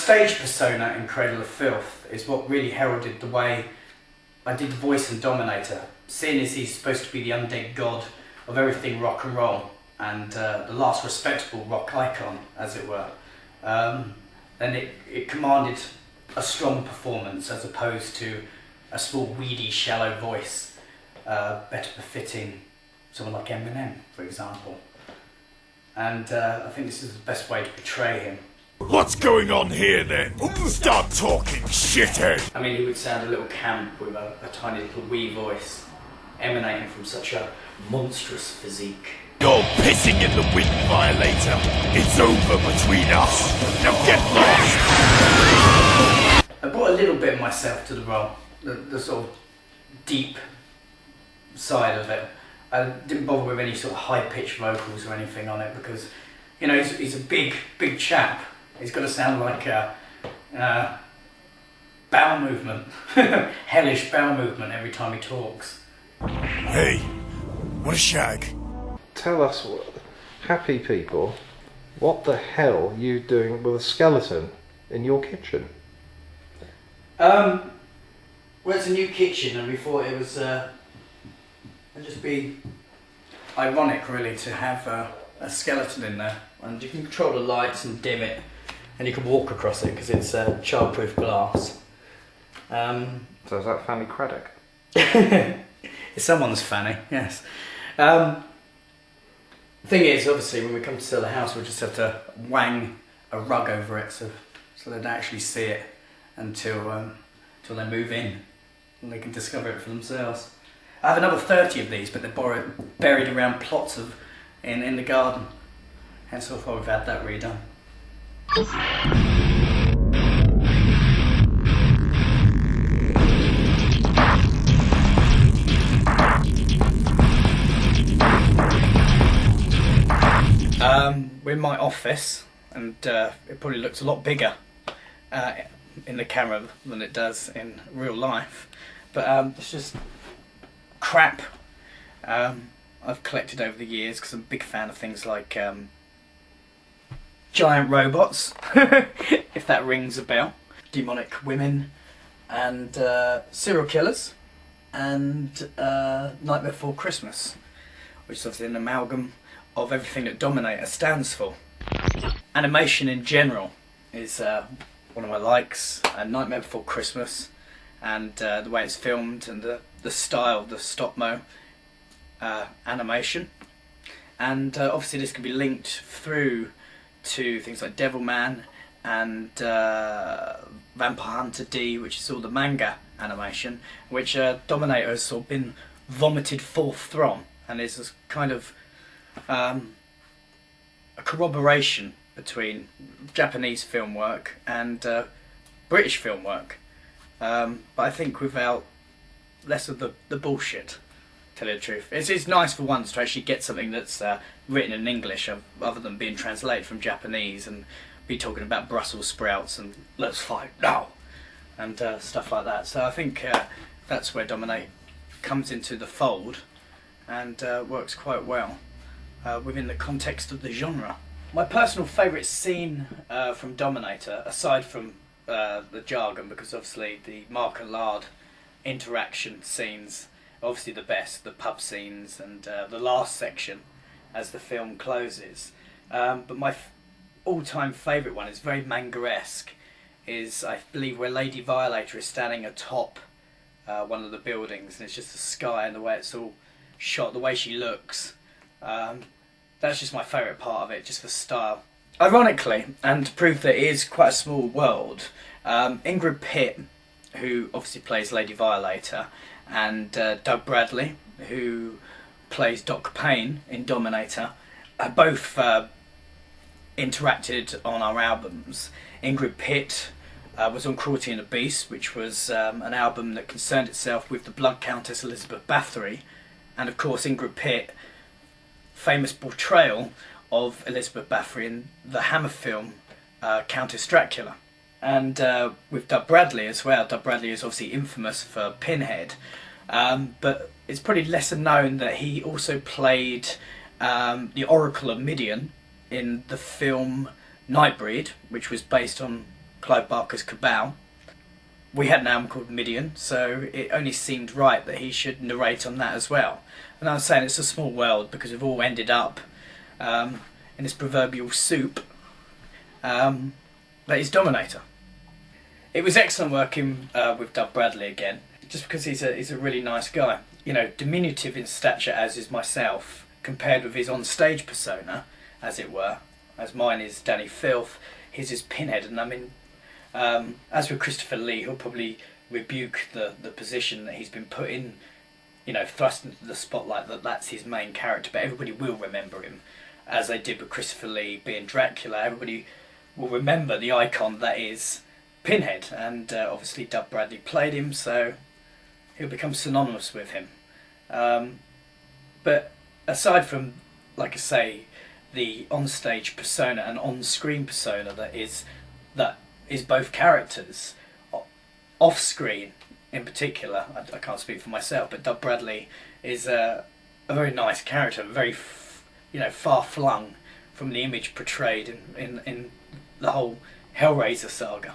stage persona in Cradle of Filth is what really heralded the way I did the voice in Dominator, seeing as he's supposed to be the undead god of everything rock and roll, and the last respectable rock icon, as it were. Then it commanded a strong performance as opposed to a small, weedy, shallow voice, better befitting someone like Eminem, for example. And I think this is the best way to portray him. What's going on here then? Start talking, shithead! I mean, he would sound a little camp with a tiny little wee voice, emanating from such a monstrous physique. You're pissing in the wind, Violator. It's over between us. Now get lost! I brought a little bit of myself to the role, the sort of deep side of it. I didn't bother with any sort of high-pitched vocals or anything on it because, you know, he's a big chap. He's got to sound like a bowel movement, hellish bowel movement every time he talks. Hey, what a shag. Tell us, happy people, what the hell are you doing with a skeleton in your kitchen? Well, it's a new kitchen, and we thought it was it'd just be ironic, really, to have a skeleton in there, and you can control the lights and dim it, and you can walk across it because it's childproof glass. So is that Fanny Craddock? It's someone's Fanny, yes. The thing is, obviously, when we come to sell the house, we'll just have to wang a rug over it so they don't actually see it until they move in and they can discover it for themselves. I have another 30 of these, but they're buried around plots in the garden. Hence why we've had that redone. We're in my office, and it probably looks a lot bigger in the camera than it does in real life. But it's just crap I've collected over the years because I'm a big fan of things like giant robots, if that rings a bell, demonic women, and serial killers, and Nightmare Before Christmas, which is obviously an amalgam of everything that Dominator stands for. Animation in general is one of my likes, and Nightmare Before Christmas, and the way it's filmed, and the style, the stop-mo animation. And obviously this can be linked through to things like Devilman and Vampire Hunter D, which is all the manga animation, which Dominator has sort of been vomited forth from, and is this kind of a corroboration between Japanese film work and British film work, but I think without less of the bullshit, to tell you the truth. It's nice for once to actually get something that's written in English other than being translated from Japanese and be talking about Brussels sprouts and let's fight now and stuff like that. So I think that's where Dominate comes into the fold and works quite well within the context of the genre. My personal favourite scene from Dominator, aside from the jargon, because obviously the Mark and Lard interaction scenes are obviously the best, the pub scenes and the last section as the film closes. But my all-time favourite one is very manga-esque, is I believe where Lady Violator is standing atop one of the buildings, and it's just the sky and the way it's all shot, the way she looks. That's just my favourite part of it, just for style. Ironically, and to prove that it is quite a small world, Ingrid Pitt, who obviously plays Lady Violator, and Doug Bradley, who plays Doc Payne in Dominator, have both interacted on our albums. Ingrid Pitt was on Cruelty and the Beast, which was an album that concerned itself with the Blood Countess Elizabeth Bathory, and of course Ingrid Pitt, famous portrayal of Elizabeth Bathory in the Hammer film Countess Dracula. And with Doug Bradley as well. Doug Bradley is obviously infamous for Pinhead, but it's probably lesser known that he also played the Oracle of Midian in the film Nightbreed, which was based on Clive Barker's Cabal. We had an album called Midian, so it only seemed right that he should narrate on that as well. And I was saying it's a small world because we've all ended up in this proverbial soup that is Dominator. It was excellent working with Doug Bradley again, just because he's a really nice guy. You know, diminutive in stature as is myself, compared with his on-stage persona, as it were, as mine is Dani Filth, his is Pinhead, and I mean, as with Christopher Lee, he'll probably rebuke the position that he's been put in, you know, thrust into the spotlight, that's his main character, but everybody will remember him, as they did with Christopher Lee being Dracula. Everybody will remember the icon that is Pinhead, and obviously Doug Bradley played him, so he'll become synonymous with him. But aside from, like I say, the on-stage persona and on-screen persona that is both characters, off-screen in particular, I can't speak for myself, but Doug Bradley is a very nice character, very far-flung from the image portrayed in the whole Hellraiser saga.